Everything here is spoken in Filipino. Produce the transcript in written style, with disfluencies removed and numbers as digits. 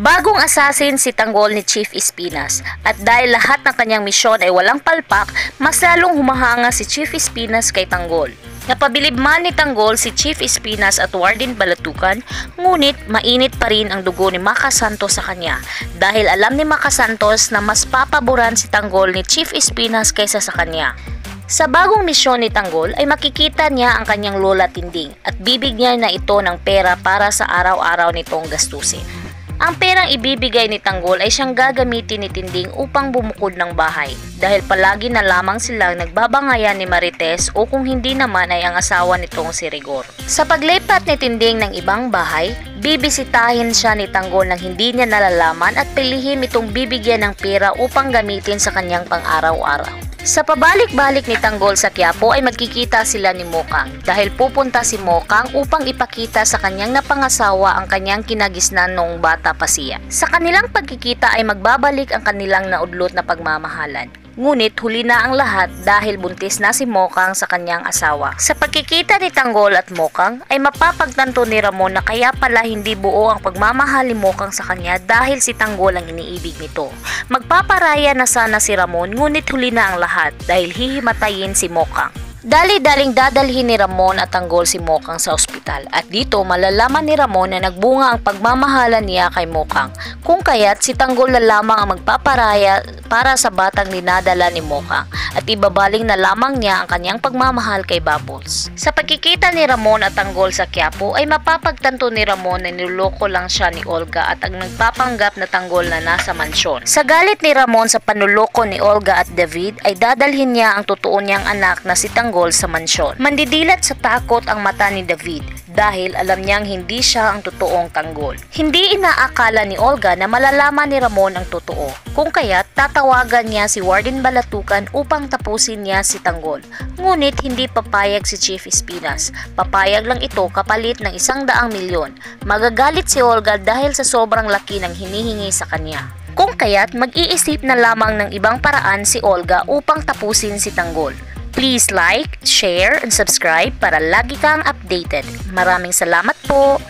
Bagong assassin si Tanggol ni Chief Espinas at dahil lahat ng kanyang misyon ay walang palpak, mas lalong humahanga si Chief Espinas kay Tanggol. Napabilib man ni Tanggol si Chief Espinas at Warden Balatukan, ngunit mainit pa rin ang dugo ni Maka Santos sa kanya dahil alam ni Maka Santos na mas papaboran si Tanggol ni Chief Espinas kaysa sa kanya. Sa bagong misyon ni Tanggol ay makikita niya ang kanyang lola Tinding at bibigyan na ito ng pera para sa araw-araw nitong gastusin. Ang perang ibibigay ni Tanggol ay siyang gagamitin ni Tinding upang bumukod ng bahay dahil palagi na lamang silang nagbabangayan ni Marites o kung hindi naman ay ang asawa nitong si Rigor. Sa paglipat ni Tinding ng ibang bahay, bibisitahin siya ni Tanggol nang hindi niya nalalaman at pilihim itong bibigyan ng pera upang gamitin sa kanyang pang-araw-araw. Sa pabalik-balik ni Tanggol sa Quiapo ay magkikita sila ni Mokang dahil pupunta si Mokang upang ipakita sa kanyang napangasawa ang kanyang kinagisnan noong bata pa siya. Sa kanilang pagkikita ay magbabalik ang kanilang naudlot na pagmamahalan. Ngunit huli na ang lahat dahil buntis na si Mokang sa kanyang asawa. Sa pagkikita ni Tanggol at Mokang ay mapapagtanto ni Ramon na kaya pala hindi buo ang pagmamahal ni Mokang sa kanya dahil si Tanggol ang iniibig nito. Magpaparaya na sana si Ramon ngunit huli na ang lahat dahil hihimatayin si Mokang. Dali-daling dadalhin ni Ramon at Tanggol si Mokang sa ospital at dito malalaman ni Ramon na nagbunga ang pagmamahalan niya kay Mokang. Kung kaya't si Tanggol na lamang ang magpaparaya para sa batang dinadala ni Mokang at ibabaling na lamang niya ang kanyang pagmamahal kay Bubbles. Sa pagkikita ni Ramon at Tanggol sa Quiapo ay mapapagtanto ni Ramon na niloloko lang siya ni Olga at ang nagpapanggap na Tanggol na nasa mansyon. Sa galit ni Ramon sa panuloko ni Olga at David ay dadalhin niya ang totoo niyang anak na si Tanggol sa mansyon. Mandidilat sa takot ang mata ni David dahil alam niyang hindi siya ang totoong Tanggol. Hindi inaakala ni Olga na malalaman ni Ramon ang totoo. Kung kaya't tatawagan niya si Warden Balatukan upang tapusin niya si Tanggol. Ngunit hindi papayag si Chief Espinas. Papayag lang ito kapalit ng 100 milyon. Magagalit si Olga dahil sa sobrang laki ng hinihingi sa kanya. Kung kaya't mag-iisip na lamang ng ibang paraan si Olga upang tapusin si Tanggol. Please like, share, and subscribe para lagi kang updated. Maraming salamat po!